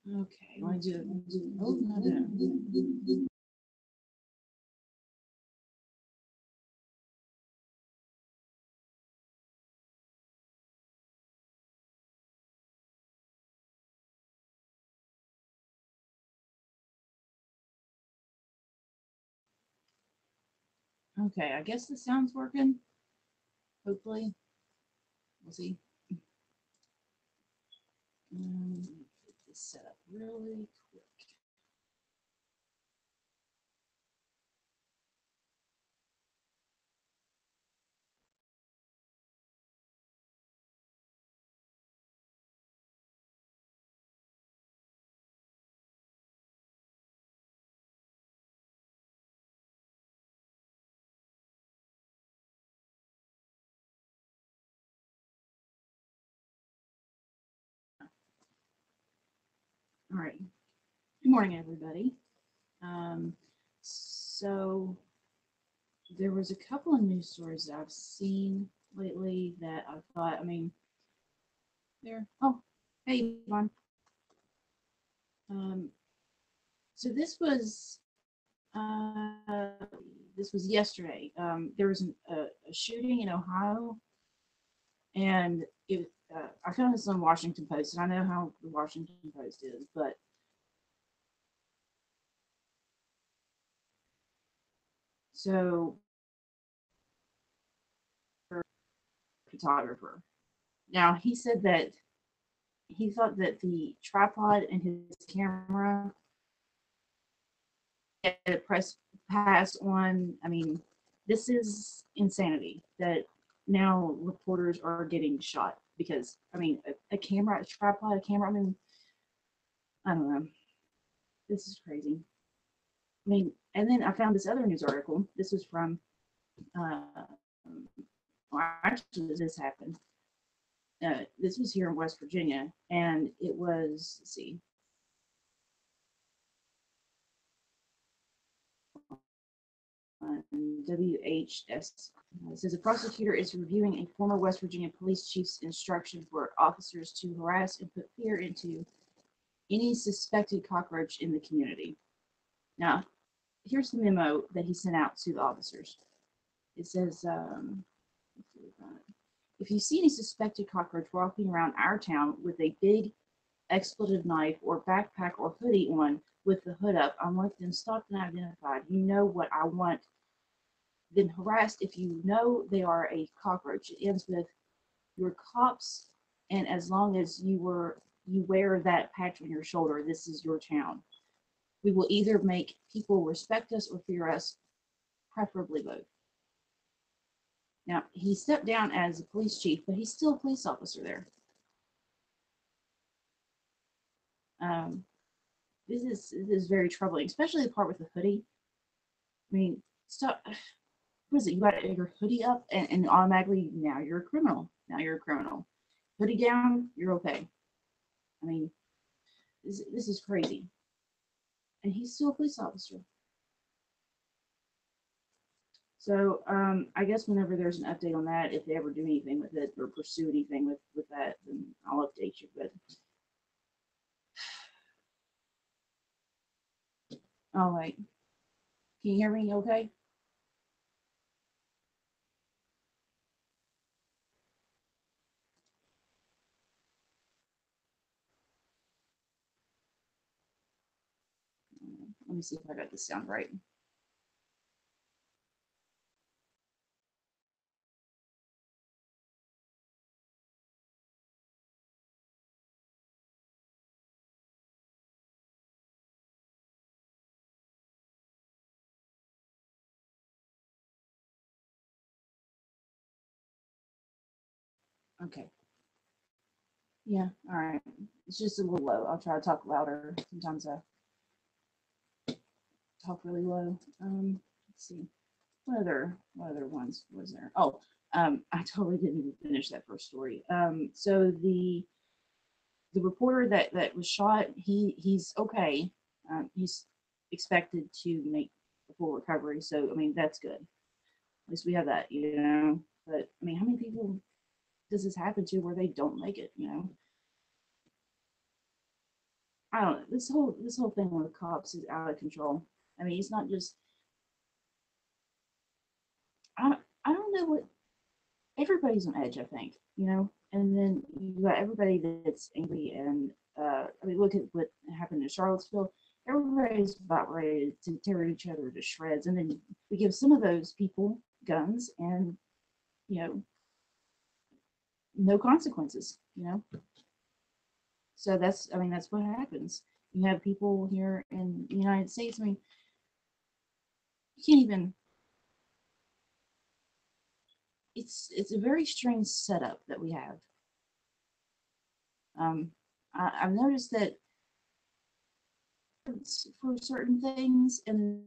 Okay, want to do, oh, not that. Okay, I guess the sound's working. Hopefully, we'll see. Get this set up really quick. All right. Good morning, everybody. Um, so there was a couple of news stories that I've seen lately that I thought, I mean, there. Oh, hey, Yvonne. Um, so this was yesterday. There was a shooting in Ohio, and it. I found this on Washington Post, and I know how the Washington Post is, but so photographer. Now he said that he thought that the tripod and his camera had press pass on. I mean, this is insanity that now reporters are getting shot because I mean a camera, a tripod, a camera. I mean, I don't know. This is crazy. I mean, and then I found this other news article. This was from, well, actually, this happened. This was here in West Virginia, and it was, let's see, WHS. It says a prosecutor is reviewing a former West Virginia police chief's instruction for officers to harass and put fear into any suspected cockroach in the community. Now, here's the memo that he sent out to the officers. It says, if you see any suspected cockroach walking around our town with a big expletive knife or backpack or hoodie on with the hood up, I want them stopped and identified. You know what I want them harassed if you know they are a cockroach. It ends with your cops, and as long as you wear that patch on your shoulder, this is your town. We will either make people respect us or fear us, preferably both. Now he stepped down as a police chief, but he's still a police officer there. Um, this is very troubling, especially the part with the hoodie. I mean, stop. What is it? You got your hoodie up, and automatically now you're a criminal. Now you're a criminal. Hoodie down, you're okay. I mean, this is crazy. And he's still a police officer. So I guess whenever there's an update on that, if they ever do anything with it or pursue anything with that, then I'll update you. But all right, can you hear me? Okay. Let me see if I got this sound right. Okay. Yeah. All right. It's just a little low. I'll try to talk louder. Sometimes I talk really low. Let's see. What other ones was there? Oh, I totally didn't even finish that first story. So the reporter that was shot, he's okay. He's expected to make a full recovery. So I mean that's good. At least we have that, you know. But I mean, how many people does this happen to where they don't make it? You know. I don't know. This whole thing with cops is out of control. I mean, it's not just I don't know what everybody's on edge. I think and then you got everybody that's angry and I mean, look at what happened in Charlottesville. Everybody's about ready to tear each other to shreds, and then we give some of those people guns and you know no consequences. So I mean, that's what happens. You have people here in the United States. I mean, you can't even. It's a very strange setup that we have. Um, I've noticed that for certain things, and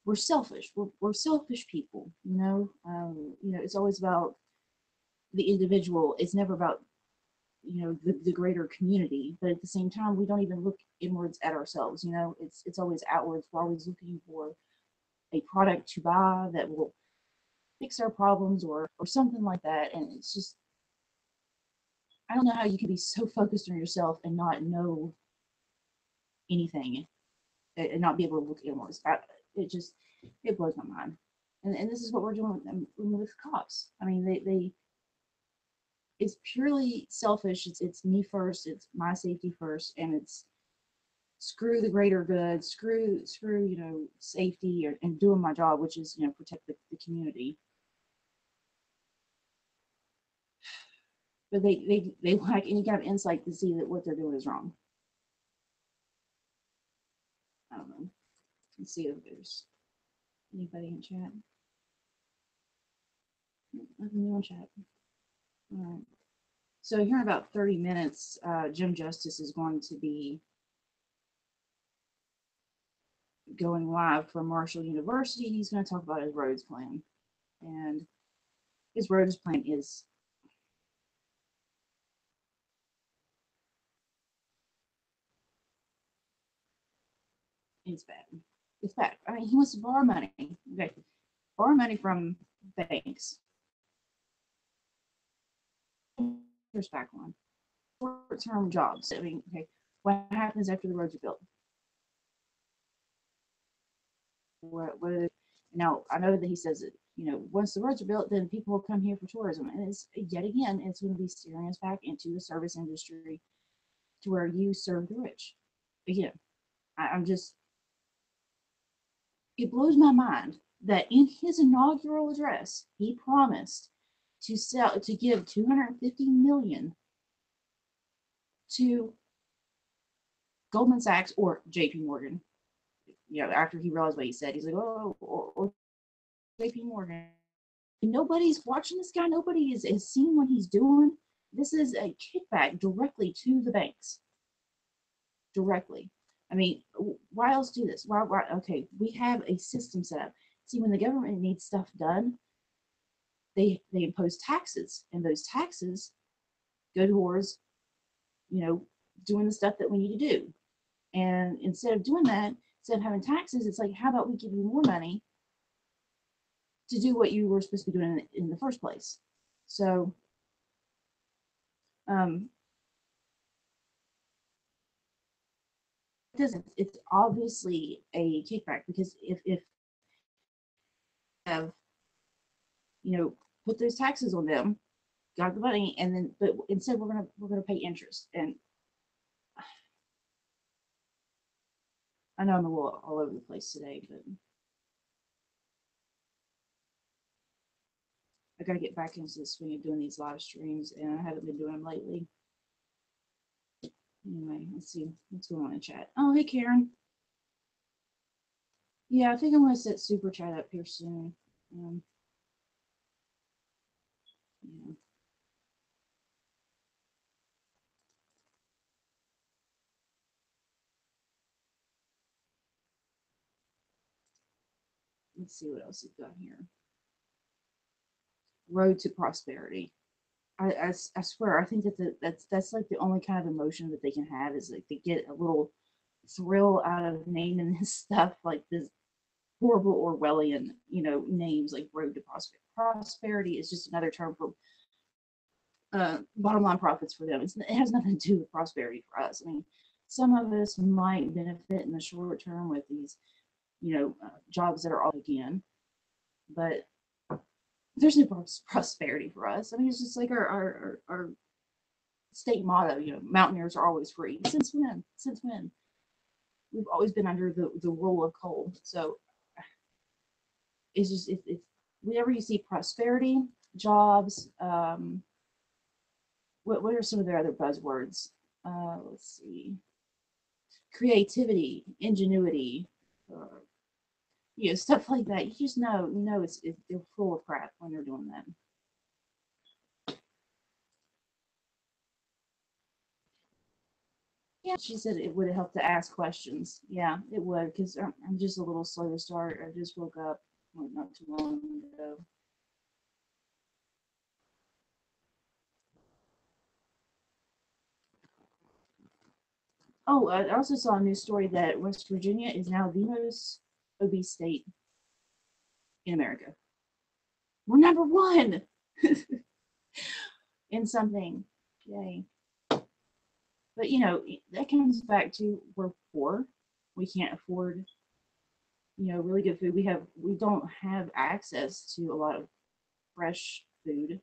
we're selfish. We're selfish people. It's always about the individual. It's never about the greater community. But at the same time, we don't even look inwards at ourselves. It's always outwards. We're always looking for a product to buy that will fix our problems or something like that. And it's just I don't know how you can be so focused on yourself and not know anything and not be able to look inwards. It just it blows my mind. And this is what we're doing with cops. I mean, they it's purely selfish. It's me first. It's my safety first, and it's screw the greater good. Screw safety and doing my job, which is protect the community. But they lack any kind of insight to see that what they're doing is wrong. I don't know. Let's see if there's anybody in chat. Nothing new in chat. All right. So here in about 30 minutes, Jim Justice is going to be going live for Marshall University. He's going to talk about his roads plan. And his roads plan is bad. It's bad. I mean, he wants to borrow money. Okay. Borrow money from banks. Here's back one. Short-term jobs. I mean, okay, what happens after the roads are built? What now I know that he says that once the roads are built, then people will come here for tourism, and it's yet again it's going to be steering us back into the service industry to where you serve the rich. Again, I'm just it blows my mind that in his inaugural address he promised to give 250 million to Goldman Sachs or JP Morgan. After he realized what he said, he's like, oh, or JP Morgan. Nobody's watching this guy. Nobody is seeing what he's doing. This is a kickback directly to the banks. Directly. I mean, why else do this? Why? Okay, we have a system set up. See, when the government needs stuff done, they impose taxes, and those taxes go towards, you know, doing the stuff that we need to do. And instead of doing that, instead of having taxes, it's like, how about we give you more money to do what you were supposed to be doing in the first place? So, um, it doesn't. It's obviously a kickback because if have put those taxes on them, got the money, and then but instead we're gonna pay interest. And I know I'm a little all over the place today, but I gotta get back into the swing of doing these live streams, and I haven't been doing them lately. Anyway, let's see what's going on in chat. Oh, hey Karen. Yeah, I think I'm gonna set super chat up here soon. Yeah. Let's see what else we've got here. Road to prosperity. I swear, I think that's like the only kind of emotion that they can have is like they get a little thrill out of naming this stuff like this horrible Orwellian, names like Road to Prosperity. Prosperity is just another term for bottom line profits for them. It has nothing to do with prosperity for us. I mean, some of us might benefit in the short term with these, jobs that are all again, but there's no prosperity for us. I mean, it's just like our state motto, mountaineers are always free. Since when? Since when? We've always been under the rule of coal. So it's just, it's whenever you see prosperity, jobs, what are some of their other buzzwords? Let's see. Creativity, ingenuity, stuff like that. You just know, they're full of crap when they're doing that. Yeah, she said it would help to ask questions. Yeah, it would, because I'm just a little slow to start. I just woke up not too long ago. Oh, I also saw a news story that West Virginia is now the most obese state in America. We're number one in something. Yay. But that comes back to we're poor. We can't afford, really good food. We don't have access to a lot of fresh food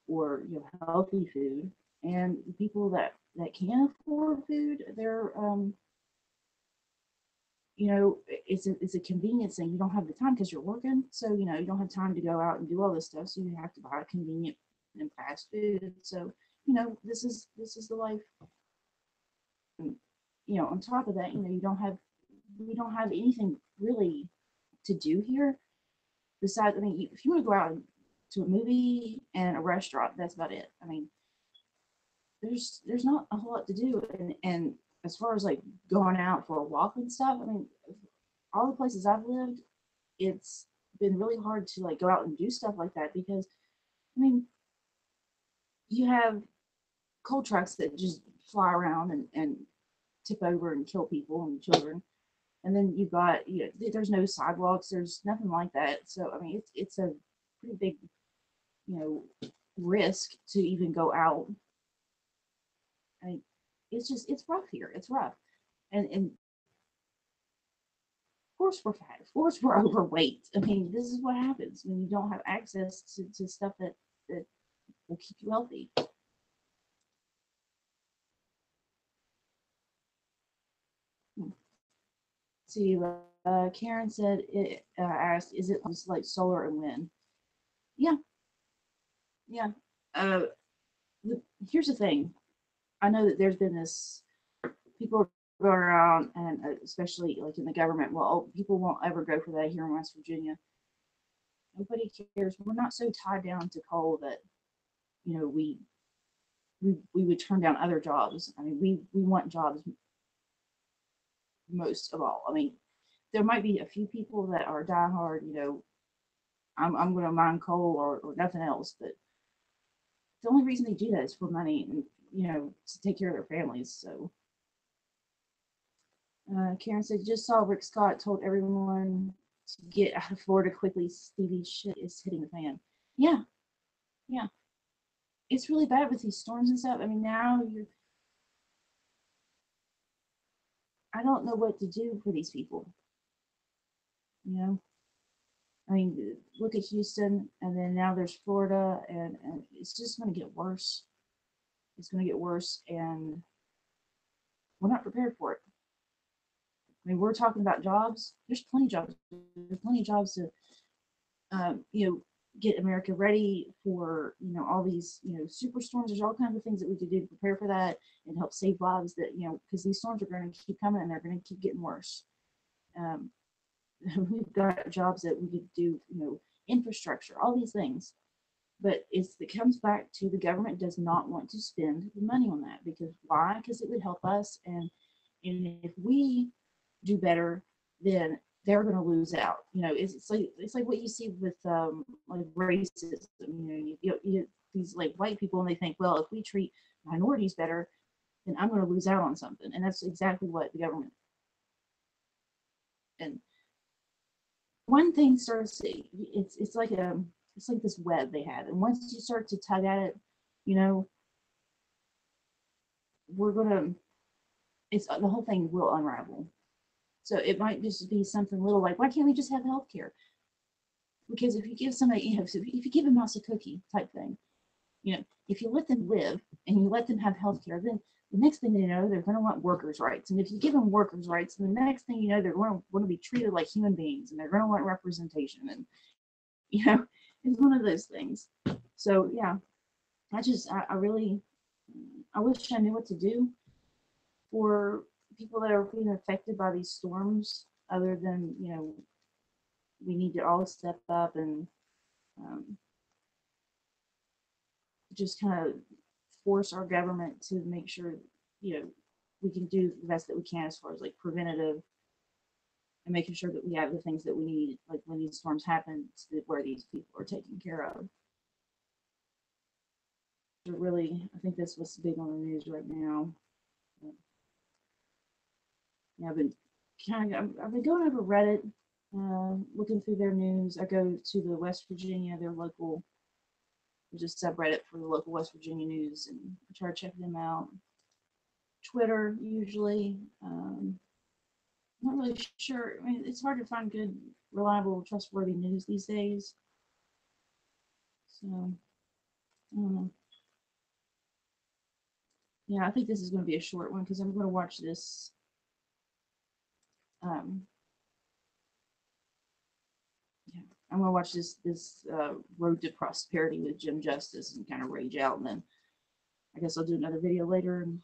or healthy food. And the people that can afford food, they're it's a convenience thing. You don't have the time because you're working, so you don't have time to go out and do all this stuff. So you have to buy convenient and fast food. So this is the life. And, on top of that, we don't have anything really to do here besides. I mean, if you want to go out to a movie and a restaurant, that's about it. I mean, there's not a whole lot to do, and as far as like going out for a walk and stuff, I mean, all the places I've lived, it's been really hard to like go out and do stuff like that because, I mean, you have coal trucks that just fly around and tip over and kill people and children, and then you've got there's no sidewalks, there's nothing like that. So I mean, it's a pretty big you know risk to even go out. I mean, it's rough here. It's rough, and of course we're fat. Of course we're overweight. I mean, this is what happens when you don't have access to stuff that will keep you healthy. Hmm. See, Karen said asked, is it just like solar and wind? Yeah, yeah. Uh, Here's the thing. I know that there's been this people are going around, and especially like in the government. Well, people won't ever go for that here in West Virginia. Nobody cares. We're not so tied down to coal that you know we we would turn down other jobs. I mean, we want jobs most of all. I mean, there might be a few people that are diehard. I'm going to mine coal or nothing else, but the only reason they do that is for money and to take care of their families. So Karen said, just saw Rick Scott told everyone to get out of Florida quickly. Stevie shit is hitting the fan. Yeah, yeah. It's really bad with these storms and stuff. I mean, I don't know what to do for these people. You know, I mean, look at Houston, and then now there's Florida, and it's just going to get worse. It's going to get worse, and we're not prepared for it. I mean, we're talking about jobs. There's plenty of jobs. There's plenty of jobs to, get America ready for, all these, superstorms. There's all kinds of things that we could do to prepare for that and help save lives. That because these storms are going to keep coming and they're going to keep getting worse. Um, we've got jobs that we could do, infrastructure, all these things. But it comes back to the government does not want to spend the money on that because why? Because it would help us, and if we do better, then they're going to lose out. It's like what you see with like racism. You these like white people, and they think, well, if we treat minorities better, then I'm going to lose out on something, and that's exactly what the government. And one thing starts, it's like this web they have, and once you start to tug at it, you know, it's the whole thing will unravel. So it might just be something little like, why can't we just have health care? Because if you give somebody, if you give a mouse a cookie type thing, if you let them live and you let them have health care, then the next thing they know, they're going to want workers' rights. And if you give them workers' rights, then the next thing you know, they're going to be treated like human beings and they're going to want representation. And, it's one of those things. So, yeah, I really, I wish I knew what to do for people that are being affected by these storms, other than, we need to all step up and um, just kind of force our government to make sure, we can do the best that we can as far as like preventative and making sure that we have the things that we need, like when these storms happen, where these people are taken care of. Really, I think that's what's big on the news right now. Yeah, I've been going over Reddit, looking through their news. I go to the West Virginia, their local, there's a subreddit for the local West Virginia news, and I try to check them out. Twitter usually. Not really sure. I mean, it's hard to find good, reliable, trustworthy news these days. So, I don't know. Yeah, I think this is going to be a short one because I'm going to watch this. Um, yeah, I'm going to watch this Road to Prosperity with Jim Justice and kind of rage out, and then I guess I'll do another video later and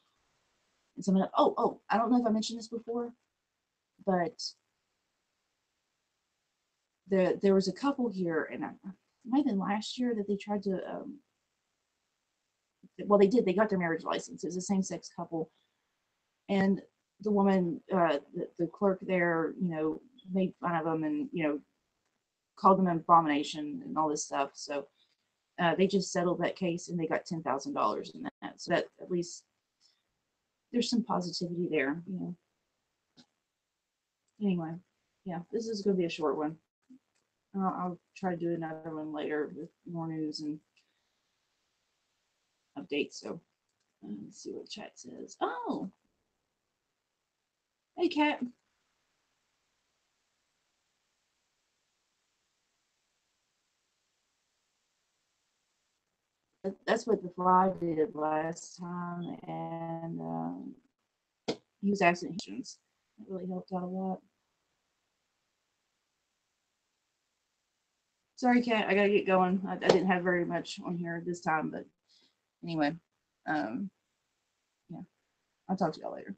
something. Oh, I don't know if I mentioned this before, but there was a couple here, and it might have been last year that they tried to. Well, they did. They got their marriage license. It was a same-sex couple, and the woman, the clerk there, made fun of them and called them an abomination and all this stuff. So they just settled that case and they got $10,000 in that. So that at least there's some positivity there. Anyway, yeah, this is going to be a short one. I'll try to do another one later with more news and updates. So let's see what the chat says. Oh, hey, Kat. That's what the fly did last time, and he was asking questions. It really helped out a lot. Sorry, Kat, I gotta get going. I didn't have very much on here this time, but anyway, yeah, I'll talk to y'all later.